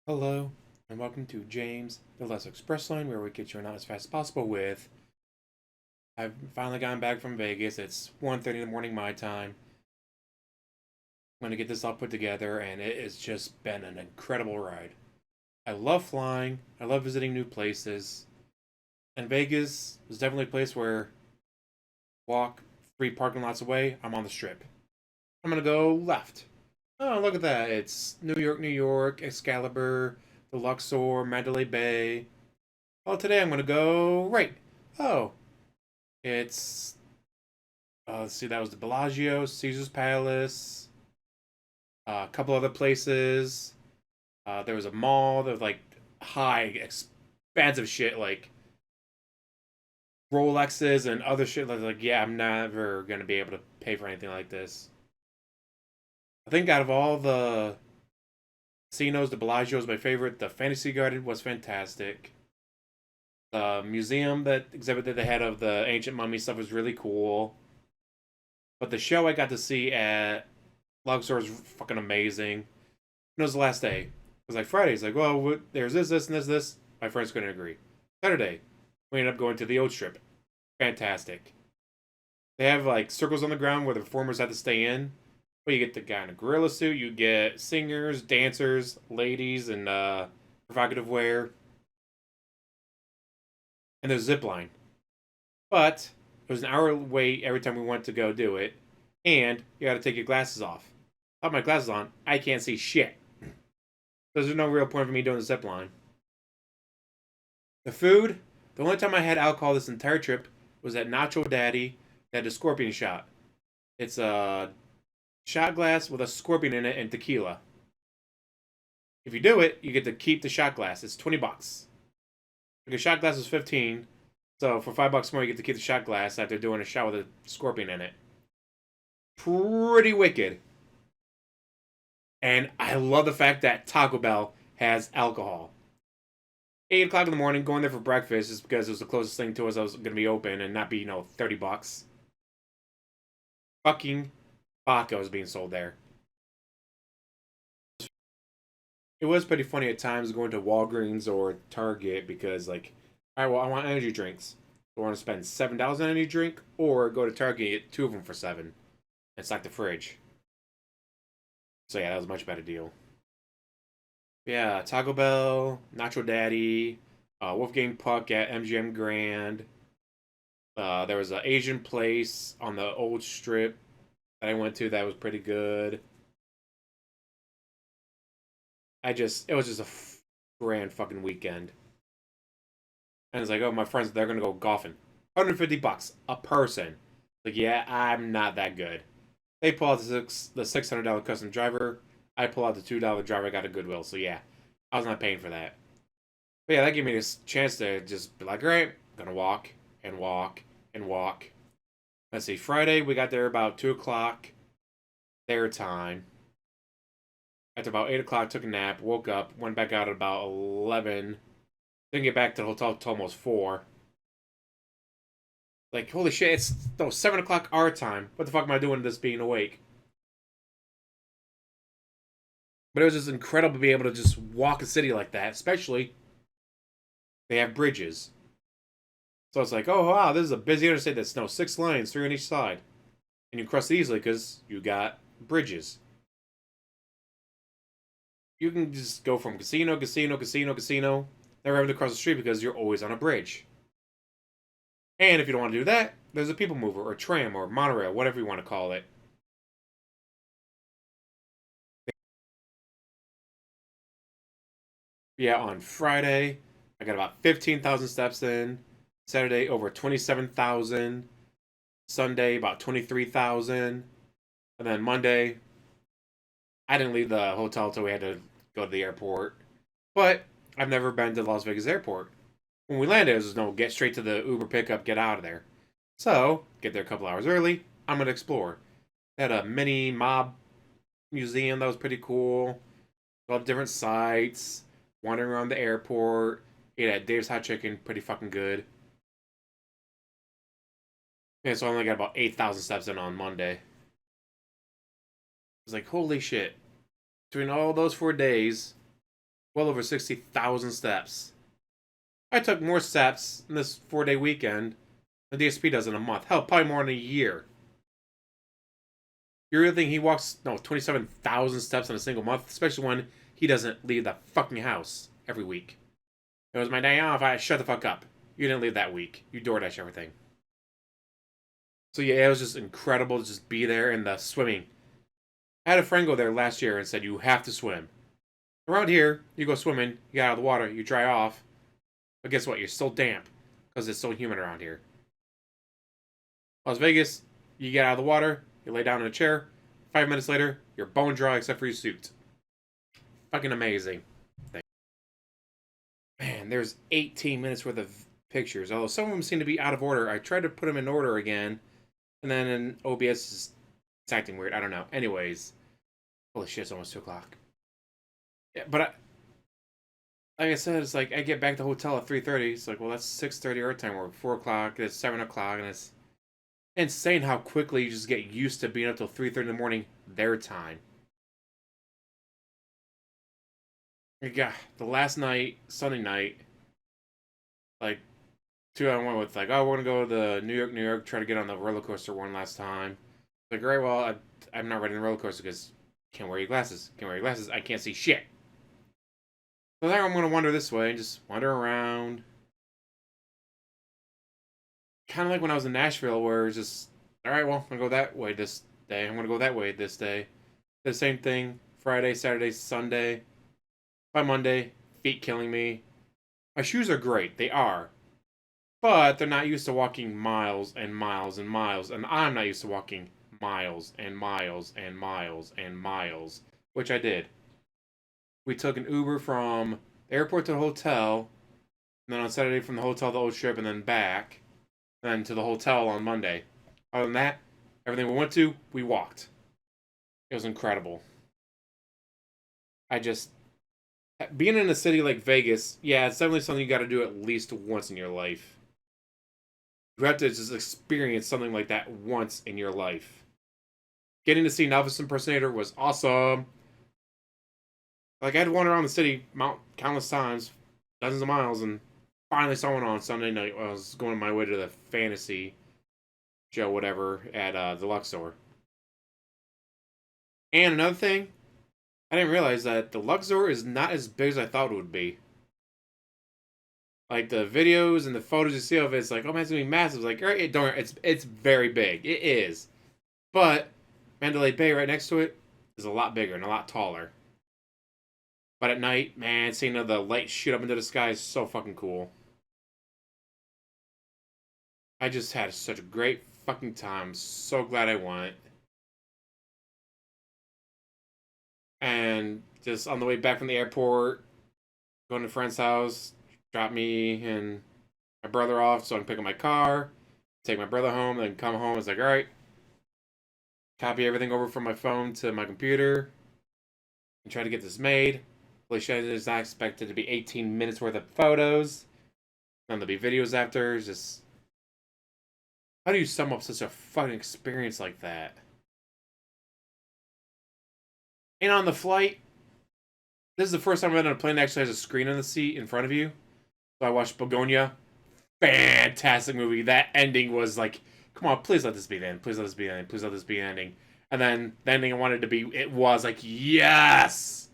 Hello, and welcome to James, the Less Express Line, where we get you out as fast as possible with. I've finally gotten back from Vegas. It's 1:30 in the morning my time. I'm going to get this all put together, and it has just been an incredible ride. I love flying. I love visiting new places. And Vegas is definitely a place where walk 3 parking lots away, I'm on the strip. I'm going to go left. Oh, look at that. It's New York, New York, Excalibur, the Luxor, Mandalay Bay. Oh, today I'm going to go right. Oh, it's, let's see, that was the Bellagio, Caesar's Palace, a couple other places. There was a mall that was like high, expensive shit like Rolexes and other shit. Like, yeah, I'm never going to be able to pay for anything like this. I think out of all the casinos, the Bellagio is my favorite. The Fantasy Garden was fantastic. The museum that exhibit that they had of the ancient mummy stuff was really cool. But the show I got to see at Luxor was fucking amazing. It was the last day. It was like Friday. It's like, well, there's this, and this. My friends couldn't agree. Saturday, we ended up going to the old strip. Fantastic. They have like circles on the ground where the performers have to stay in. But you get the guy in a gorilla suit. You get singers, dancers, ladies, and provocative wear. And there's zip line. But it was an hour wait every time we went to go do it, and you got to take your glasses off. I have my glasses on, I can't see shit. So there's no real point for me doing the zip line. The food, the only time I had alcohol this entire trip was at Nacho Daddy that had a scorpion shot. It's a shot glass with a scorpion in it and tequila. If you do it, you get to keep the shot glass. It's $20. Like a shot glass is 15. So for $5 more, you get to keep the shot glass after doing a shot with a scorpion in it. Pretty wicked. And I love the fact that Taco Bell has alcohol. 8 o'clock in the morning, going there for breakfast just because it was the closest thing to us that was going to be open and not be, $30. Fucking vodka was being sold there. It was pretty funny at times going to Walgreens or Target because, like, all right, well, I want energy drinks. Do I want to spend $7 on any drink or go to Target and get two of them for 7 and stock the fridge? So yeah, that was a much better deal. Yeah, Taco Bell, Nacho Daddy, Wolfgang Puck at MGM Grand. There was an Asian place on the old strip that I went to that was pretty good. It was just a grand fucking weekend. And it's like, oh, my friends, they're gonna go golfing. $150 a person. Like, yeah, I'm not that good. They pull out the $600 custom driver. I pull out the $2 driver I got a Goodwill. So yeah, I was not paying for that. But yeah, that gave me this chance to just be like, all right, I'm gonna walk and walk and walk. Let's see, Friday we got there about 2 o'clock their time. After about 8 o'clock, took a nap, woke up, went back out at about 11. Didn't get back to the hotel till almost 4. Like, holy shit, it's 7 o'clock our time. What the fuck am I doing this being awake? But it was just incredible to be able to just walk a city like that, especially they have bridges. So it's like, oh wow, this is a busy interstate that's 6 lanes, 3 on each side. And you cross it easily because you got bridges. You can just go from casino, casino, casino, casino, never having to cross the street because you're always on a bridge. And if you don't want to do that, there's a people mover or tram or monorail, whatever you want to call it. Yeah, on Friday, I got about 15,000 steps in. Saturday, over 27,000. Sunday, about 23,000. And then Monday, I didn't leave the hotel till we had to go to the airport. But I've never been to Las Vegas airport. When we landed, it was no get straight to the Uber pickup, get out of there. So, get there a couple hours early. I'm going to explore. They had a mini mob museum that was pretty cool. All different sites. Wandering around the airport. Ate at Dave's Hot Chicken, pretty fucking good. Yeah, so I only got about 8,000 steps in on Monday. I was like, holy shit. Between all those 4 days, well over 60,000 steps. I took more steps in this 4-day weekend than DSP does in a month. Hell, probably more in a year. You really think he walks, 27,000 steps in a single month? Especially when he doesn't leave the fucking house every week. It was my day off, I shut the fuck up. You didn't leave that week. You DoorDash everything. So yeah, it was just incredible to just be there and the swimming. I had a friend go there last year and said, you have to swim. Around here, you go swimming, you get out of the water, you dry off. But guess what? You're still damp. Because it's so humid around here. Las Vegas, you get out of the water, you lay down in a chair. 5 minutes later, you're bone dry except for your suit. Fucking amazing. Man, there's 18 minutes worth of pictures. Although some of them seem to be out of order. I tried to put them in order again. And then in OBS, it's acting weird. I don't know. Anyways. Holy shit, it's almost 2 o'clock. Yeah, but like I said, it's like I get back to the hotel at 3:30. It's like, well, that's 6:30 our time. Or 4 o'clock. It's 7 o'clock. And it's insane how quickly you just get used to being up till 3:30 in the morning their time. Yeah, the last night, Sunday night, like, 2 I went with, like, oh, we're gonna go to the New York, try to get on the roller coaster one last time. Like, all right, well, I'm not riding the roller coaster because can't wear your glasses. Can't wear your glasses. I can't see shit. So now I'm gonna wander this way and just wander around. Kind of like when I was in Nashville, where it's just, all right, well, I'm gonna go that way this day. I'm gonna go that way this day. The same thing. Friday, Saturday, Sunday. By Monday, feet killing me. My shoes are great. They are. But they're not used to walking miles and miles and miles. And I'm not used to walking miles and miles and miles and miles. Which I did. We took an Uber from the airport to the hotel. And then on Saturday from the hotel to the old strip and then back. And then to the hotel on Monday. Other than that, everything we went to, we walked. It was incredible. Being in a city like Vegas, yeah, it's definitely something you got to do at least once in your life. You have to just experience something like that once in your life. Getting to see an Elvis impersonator was awesome. Like, I had to wander around the city countless times, dozens of miles, and finally saw one on Sunday night when I was going on my way to the fantasy show, whatever, at the Luxor. And another thing, I didn't realize that the Luxor is not as big as I thought it would be. Like, the videos and the photos you see of it, it's like, oh man, it's gonna be massive. It's like, it's very big. It is. But Mandalay Bay right next to it is a lot bigger and a lot taller. But at night, man, seeing the light shoot up into the sky is so fucking cool. I just had such a great fucking time. So glad I went. And just on the way back from the airport, going to a friend's house, drop me and my brother off so I can pick up my car, take my brother home, then come home. It's like, all right, copy everything over from my phone to my computer and try to get this made. Holy shit, it's not expected to be 18 minutes worth of photos. Then there'll be videos after. It's just, how do you sum up such a fucking experience like that? And on the flight, this is the first time I've been on a plane that actually has a screen on the seat in front of you. So I watched Begonia. Fantastic movie. That ending was like, come on, please let this be the end. Please let this be the end. Please let this be the ending. And then the ending I wanted to be, it was like, yes!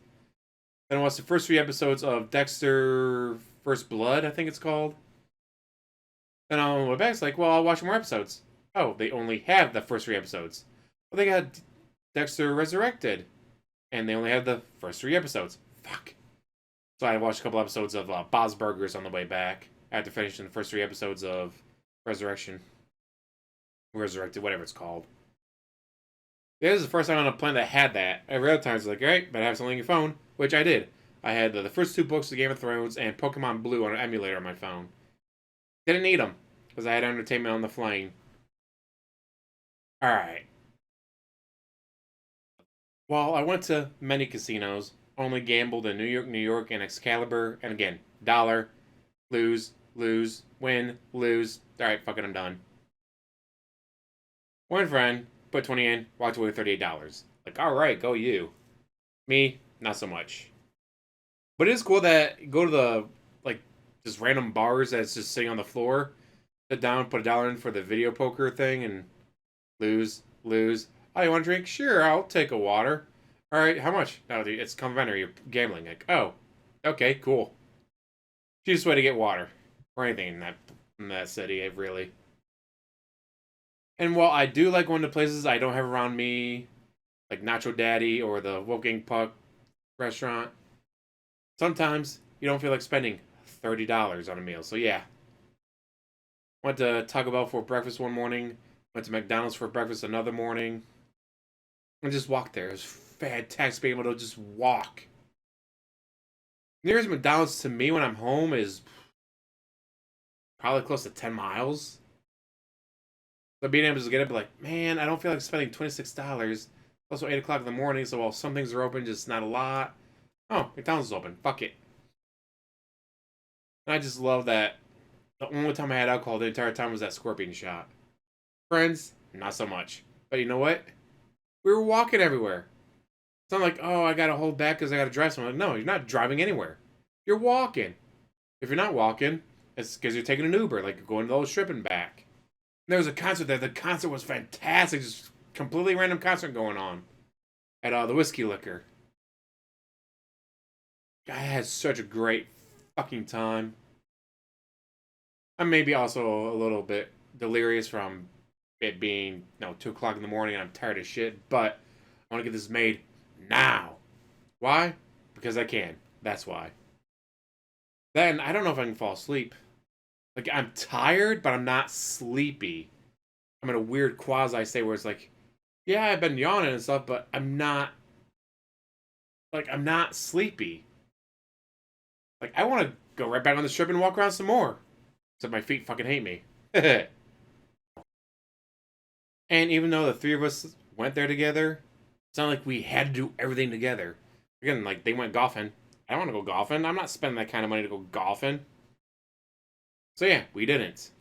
Then I watched the first 3 episodes of Dexter First Blood, I think it's called. Then on the way back, it's like, well, I'll watch more episodes. Oh, they only have the first 3 episodes. Well, they got Dexter Resurrected. And they only have the first 3 episodes. Fuck. So I watched a couple episodes of Bob's Burgers on the way back after finishing the first 3 episodes of Resurrected, whatever it's called. This is the first time on a plane that had that. Every other time it's like, alright, better have something on your phone, which I did. I had the first 2 books of Game of Thrones and Pokemon Blue on an emulator on my phone. Didn't need them, because I had entertainment on the plane. Alright. Well, I went to many casinos, only gambled in New York, and Excalibur, and again, dollar, lose, win, lose. Alright, fuck it, I'm done. One friend put 20 in, walked away with $38. Like, alright, go you. Me, not so much. But it is cool that you go to the like just random bars that's just sitting on the floor, sit down, put $1 in for the video poker thing, and lose. Oh, you want a drink? Sure, I'll take a water. All right, how much? No, dude, it's complimentary. You're gambling. Like, oh, okay, cool. Cheapest way to get water or anything in that city, really. And while I do like going to places I don't have around me, like Nacho Daddy or the Wolfgang Puck restaurant, sometimes you don't feel like spending $30 on a meal. So yeah, went to Taco Bell for breakfast one morning, went to McDonald's for breakfast another morning, and just walked there. It was fantastic being able to just walk. Nearest McDonald's to me when I'm home is probably close to 10 miles. So being able to get up and like, man, I don't feel like spending $26. Also 8 o'clock in the morning, so while some things are open, just not a lot. Oh, McDonald's is open. Fuck it. And I just love that the only time I had alcohol the entire time was that scorpion shot. Friends, not so much. But you know what? We were walking everywhere. It's not like, oh, I gotta hold back because I gotta drive somewhere. Like, no, you're not driving anywhere. You're walking. If you're not walking, it's because you're taking an Uber, like you're going to the old strip and back. And there was a concert there. The concert was fantastic. Just completely random concert going on at the Whiskey Liquor. I had such a great fucking time. I'm maybe also a little bit delirious from it being 2 o'clock in the morning and I'm tired as shit, but I want to get this made now. Why? Because I can. That's why. Then I don't know if I can fall asleep. Like I'm tired, but I'm not sleepy. I'm in a weird quasi state where it's like, yeah, I've been yawning and stuff, but I'm not sleepy. Like I want to go right back on the strip and walk around some more. Except my feet fucking hate me. And even though the three of us went there together, it's not like we had to do everything together. Again, like they went golfing. I don't want to go golfing. I'm not spending that kind of money to go golfing. So yeah, we didn't.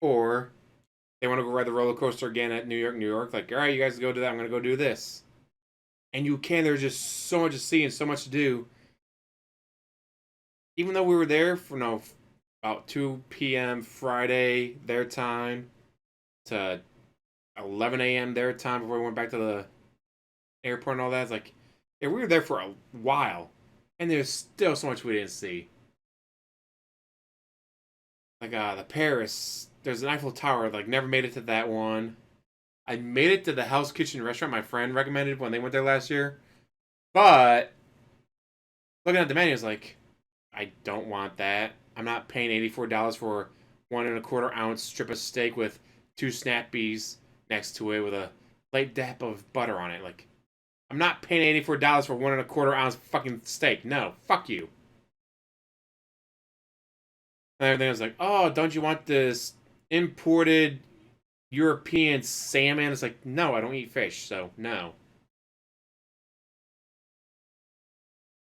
Or they want to go ride the roller coaster again at New York, New York. Like, all right, you guys go do that. I'm gonna go do this. And you can. There's just so much to see and so much to do. Even though we were there for about 2 p.m. Friday their time to 11 a.m. their time before we went back to the airport and all that. It's like, yeah, we were there for a while, and there's still so much we didn't see. Like the Paris, there's an Eiffel Tower. Like never made it to that one. I made it to the Hell's Kitchen restaurant my friend recommended when they went there last year, but looking at the menu, it's like, I don't want that. I'm not paying $84 for 1 1/4 ounce strip of steak with two snap peas next to it with a light dap of butter on it. Like, I'm not paying $84 for 1 1/4 ounce fucking steak. No, fuck you. And everything was like, oh, don't you want this imported European salmon? It's like, no, I don't eat fish, so no.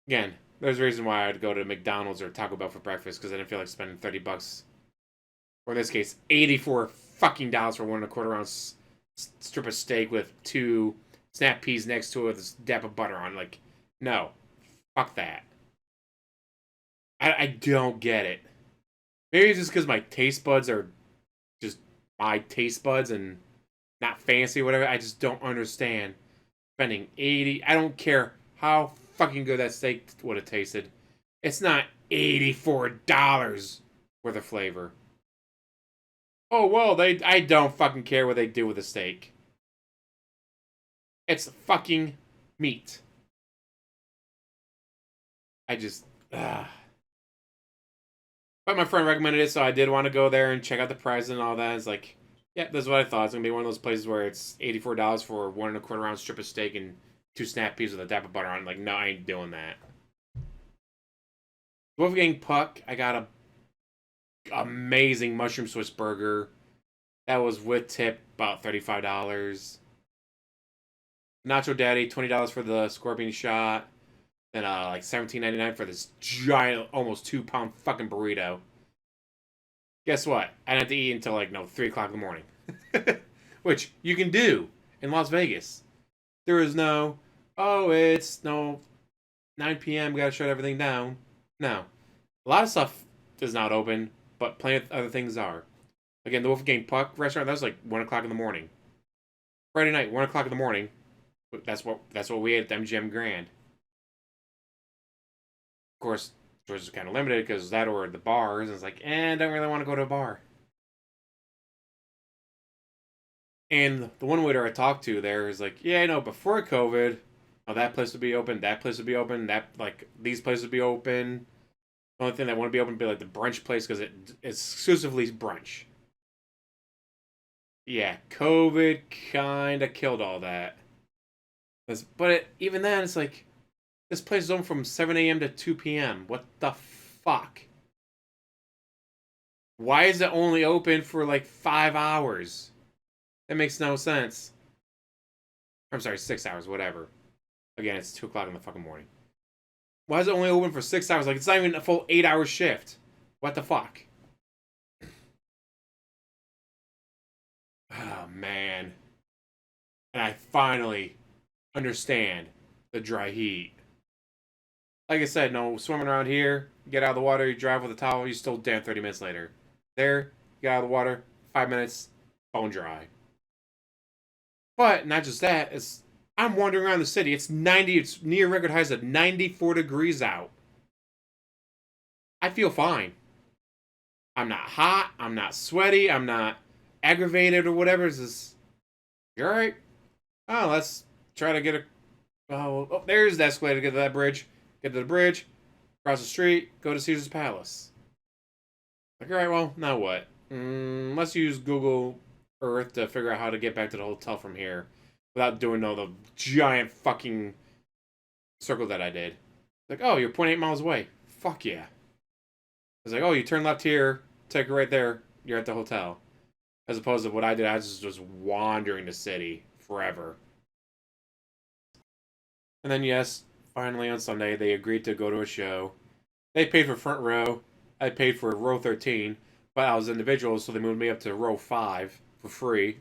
Again, there's a reason why I'd go to McDonald's or Taco Bell for breakfast because I didn't feel like spending $30, or in this case, 84 fucking dollars for 1 1/4 ounce strip of steak with two snap peas next to it with a dap of butter on. Like, no, fuck that. I don't get it. Maybe it's just because my taste buds are just my taste buds and not fancy, or whatever. I just don't understand spending 80. I don't care how fucking good that steak would have tasted. It's not $84 worth of flavor. Oh well, I don't fucking care what they do with the steak. It's fucking meat. I just But my friend recommended it, so I did want to go there and check out the price and all that. It's like, yeah, that's what I thought. It's gonna be one of those places where it's $84 for 1 1/4 ounce strip of steak and two snap peas with a dap of butter on. Like, no, I ain't doing that. Wolfgang Puck, I got a amazing mushroom Swiss burger. That was with tip about $35. Nacho Daddy, $20 for the scorpion shot. Then like $17.99 for this giant, almost 2 pound fucking burrito. Guess what? I didn't have to eat until like 3 o'clock in the morning, which you can do in Las Vegas. There is no, oh, it's no 9 p.m. Gotta shut everything down. No. A lot of stuff is not open, but plenty of other things are. Again, the Wolfgang Puck restaurant, that was like 1 o'clock in the morning. Friday night, 1 o'clock in the morning. That's what we ate at the MGM Grand. Of course, choice was kind of limited because that or the bars. And it's like, don't really want to go to a bar. And the one waiter I talked to there is like, yeah, before COVID, that place would be open, that place would be open, these places would be open. The only thing that wouldn't be open would be like the brunch place because it's exclusively brunch. Yeah, COVID kind of killed all that. But even then, it's like, this place is open from 7 a.m. to 2 p.m. What the fuck? Why is it only open for like 5 hours? That makes no sense. I'm sorry, 6 hours, whatever. Again, it's 2 o'clock in the fucking morning. Why is it only open for 6 hours? Like, it's not even a full 8-hour shift. What the fuck? Oh, man. And I finally understand the dry heat. Like I said, no swimming around here. You get out of the water, you drive with a towel, you still damn 30 minutes later. There, you get out of the water, 5 minutes, bone dry. But not just that, I'm wandering around the city. It's near record highs of 94 degrees out. I feel fine. I'm not hot, I'm not sweaty, I'm not aggravated or whatever. It's just, you alright? Oh, let's try to get there's the escalator to get to that bridge. Get to the bridge, cross the street, go to Caesar's Palace. Like, alright, well, now what? Let's use Google Earth to figure out how to get back to the hotel from here without doing all the giant fucking circle that I did. Like, oh, you're 0.8 miles away. Fuck yeah. It's like, oh, you turn left here, take it right there, you're at the hotel. As opposed to what I did, I was just wandering the city forever. And then, yes, finally on Sunday, they agreed to go to a show. They paid for front row. I paid for row 13, but I was individual, so they moved me up to row 5 for free.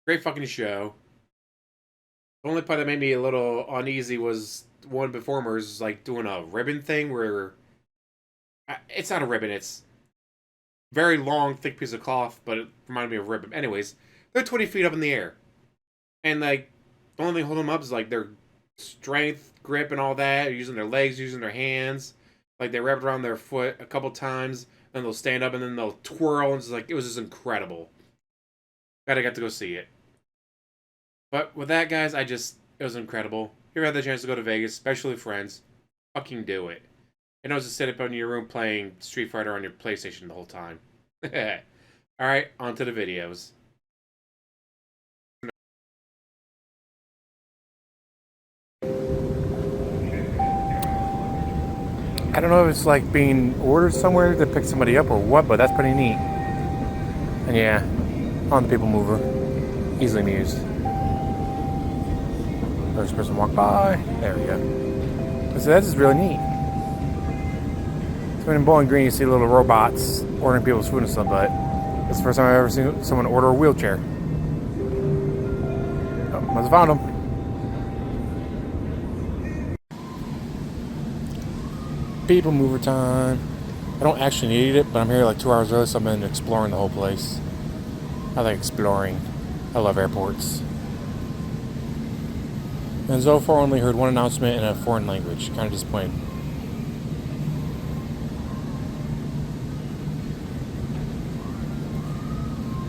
Great fucking show. The only part that made me a little uneasy was one performer's like doing a ribbon thing where it's not a ribbon, it's very long, thick piece of cloth, but it reminded me of a ribbon. Anyways, they're 20 feet up in the air. And like, the only thing holding them up is like their strength, grip, and all that, using their legs, using their hands. Like, they wrap it around their foot a couple times, then they'll stand up, and then they'll twirl, and it was just incredible. Glad I got to go see it. But with that, guys, it was incredible. If you ever had the chance to go to Vegas, especially friends, fucking do it. And don't just sit up in your room playing Street Fighter on your PlayStation the whole time. Alright, on to the videos. I don't know if it's like being ordered somewhere to pick somebody up or what, but that's pretty neat. And yeah, on the people mover. Easily amused. First person walk by. There we go. So that's just really neat. So in Bowling Green you see little robots ordering people's food and stuff, but it's the first time I've ever seen someone order a wheelchair. Oh, must have found them. People mover time. I don't actually need it, but I'm here like 2 hours early, so I've been exploring the whole place. I like exploring. I love airports. And so far only heard one announcement in a foreign language. Kind of disappointed.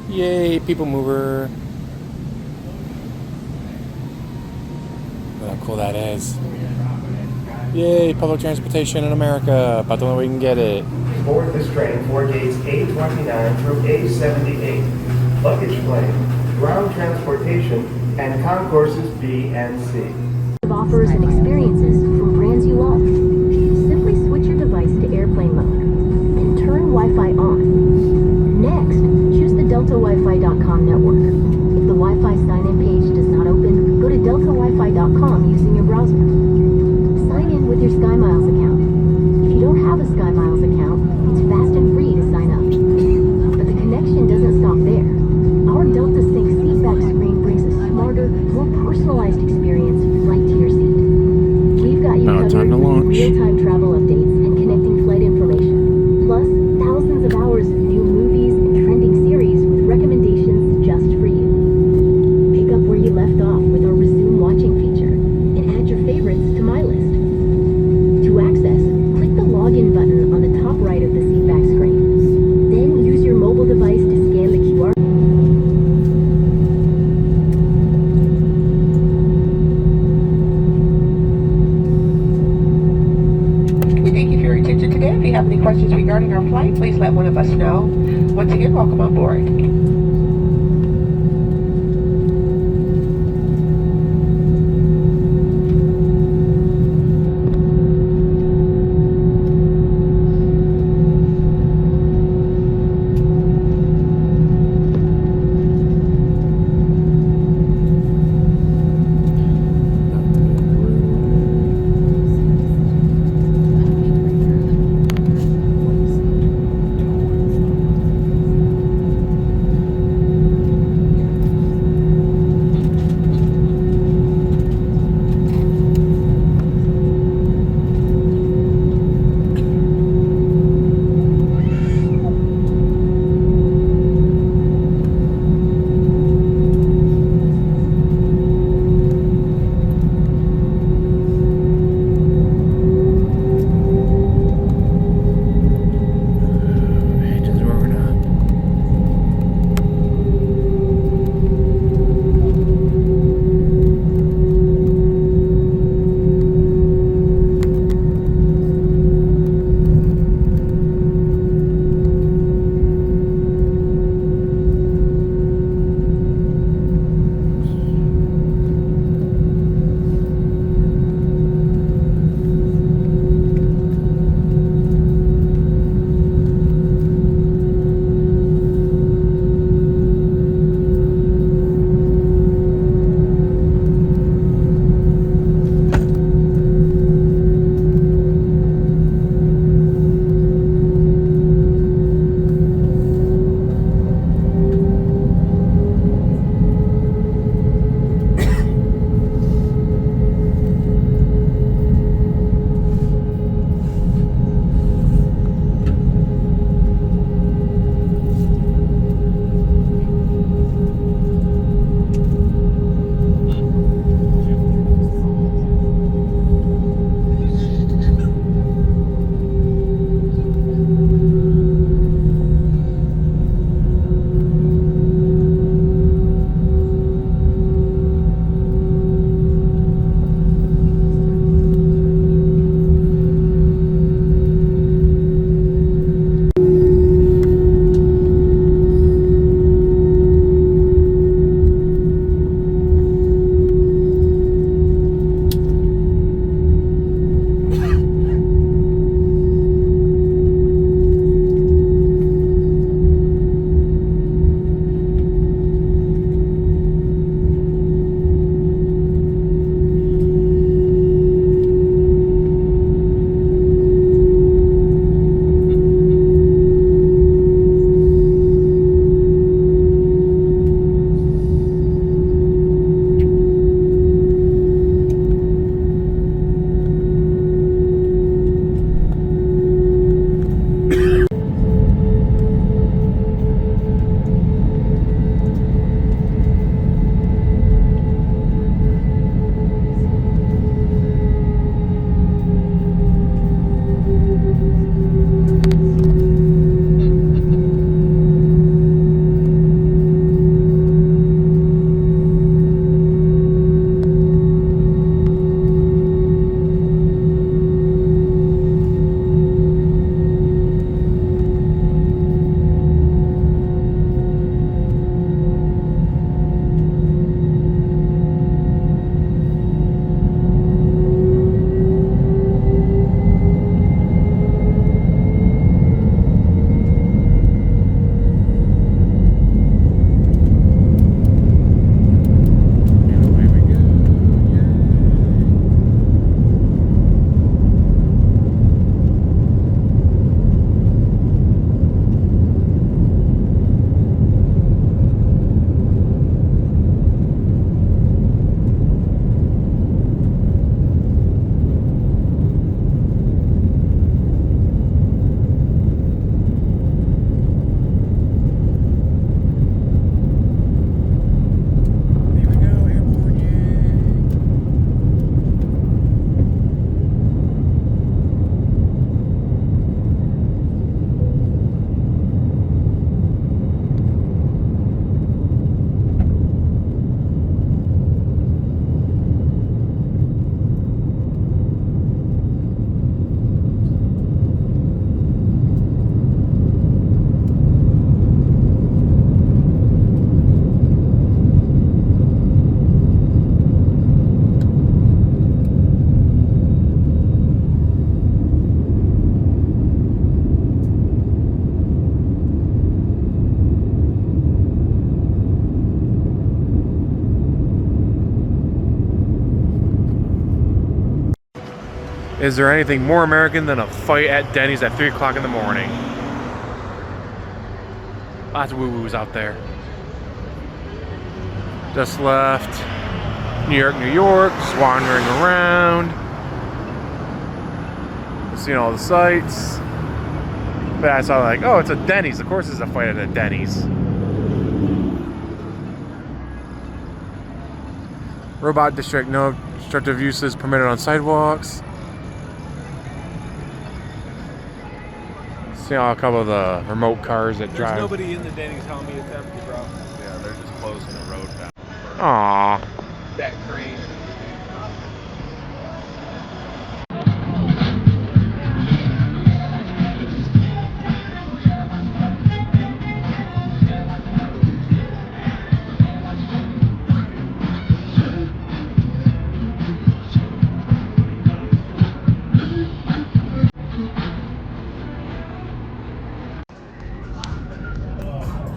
Yay, people mover. Look how cool that is. Yay, public transportation in America. About the only way we can get it. Board this train for gates A29 through A78. Luggage claim, ground transportation, and concourses B and C. Offers and experiences from brands you love. Simply switch your device to airplane mode and turn Wi-Fi on. Next, choose the DeltaWiFi.com network. If the Wi-Fi sign-in page does not open, go to DeltaWiFi.com using your browser. Sign in with your SkyMiles account. If you don't have a SkyMiles account, it's fast and free to sign up. But the connection doesn't stop there. Our Delta Sync seatback screen brings a smarter, more personalized experience right to your seat. time to launch. Real-time travel updates and connecting flight information. Plus, thousands of hours of new movies and trending series with recommendations just for you. Pick up where you left off with our resume watching feature and add your favorites to my list. To access, click the login button on the top right of the seatback screen. Then use your mobile device to scan the QR. Thank you for your attention today. If you have any questions regarding our flight, please let one of us know. Once again, welcome on board. Is there anything more American than a fight at Denny's at 3 o'clock in the morning? Lots of woo-woos out there. Just left New York, New York, just wandering around. Seeing all the sights. But I saw like, oh, it's a Denny's. Of course there's a fight at a Denny's. Robot district, no obstructive uses permitted on sidewalks. See a couple of the remote cars that drive. There's nobody in the Denny's telling me it's empty, bro. Yeah, they're just closing the road down. Aww. That crane.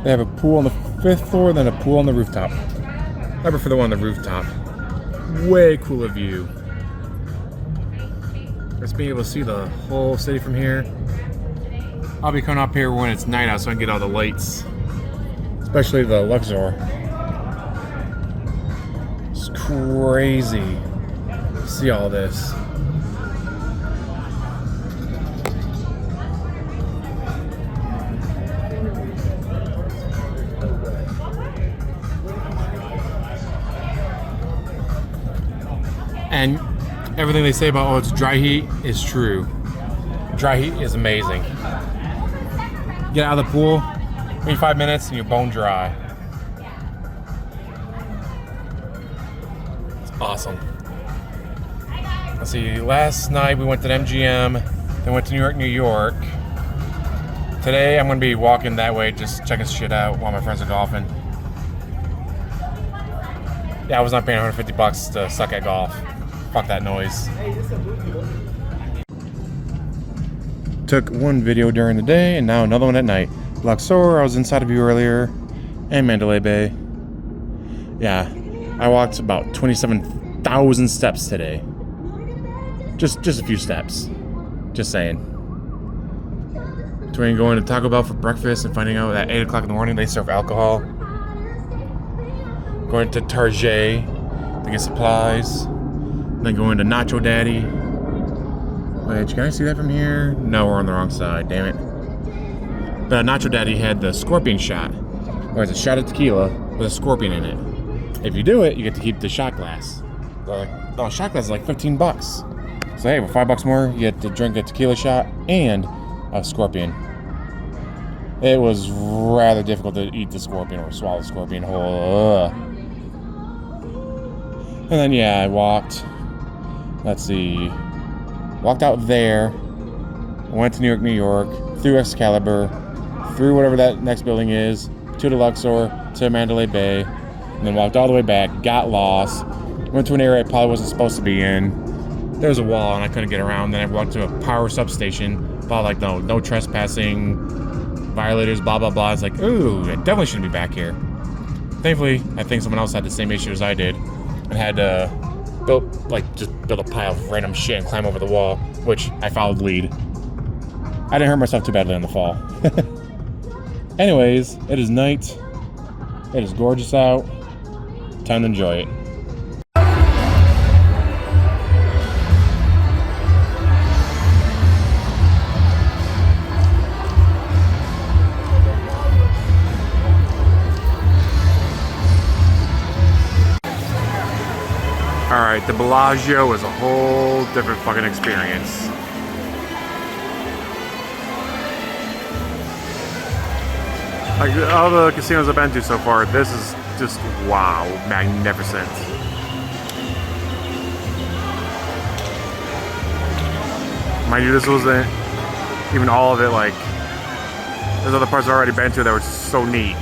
They have a pool on the 5th floor, then a pool on the rooftop. I prefer the one on the rooftop. Way cooler view. Just being able to see the whole city from here. I'll be coming up here when it's night out so I can get all the lights. Especially the Luxor. It's crazy to see all this. And everything they say about, oh, it's dry heat is true. Dry heat is amazing. Get out of the pool, maybe 5 minutes, and you're bone dry. It's awesome. Let's see, last night we went to the MGM, then went to New York, New York. Today I'm gonna be walking that way, just checking shit out while my friends are golfing. Yeah, I was not paying $150 to suck at golf. Fuck that noise. Took one video during the day and now another one at night. Luxor, I was inside of you earlier, and Mandalay Bay. Yeah, I walked about 27,000 steps today. Just a few steps. Just saying. Between going to Taco Bell for breakfast and finding out at 8 o'clock in the morning they serve alcohol. Going to Target to get supplies. Then going to Nacho Daddy. Wait, can I see that from here? No, we're on the wrong side, damn it. But Nacho Daddy had the scorpion shot, where it's a shot of tequila with a scorpion in it. If you do it, you get to keep the shot glass. The shot glass is like $15. So hey, for $5 more, you get to drink a tequila shot and a scorpion. It was rather difficult to eat the scorpion or swallow the scorpion whole. And then yeah, I walked. Let's see. Walked out there. Went to New York, New York. Through Excalibur. Through whatever that next building is. To the Luxor. To Mandalay Bay. And then walked all the way back. Got lost. Went to an area I probably wasn't supposed to be in. There was a wall and I couldn't get around. Then I walked to a power substation. Thought like, no trespassing. Violators, blah, blah, blah. It's like, ooh, I definitely shouldn't be back here. Thankfully, I think someone else had the same issue as I did. And had to build a pile of random shit and climb over the wall, which I followed lead. I didn't hurt myself too badly on the fall. Anyways, it is night. It is gorgeous out. Time to enjoy it. Alright, the Bellagio was a whole different fucking experience. Like, all the casinos I've been to so far, this is just, wow, magnificent. Mind you, this wasn't even all of it, like, there's other parts I've already been to that were so neat.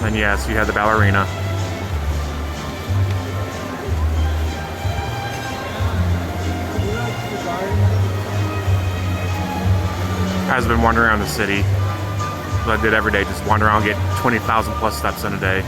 And yes, you had the ballerina. I've been wandering around the city, as I did every day, just wander around and get 20,000 plus steps in a day.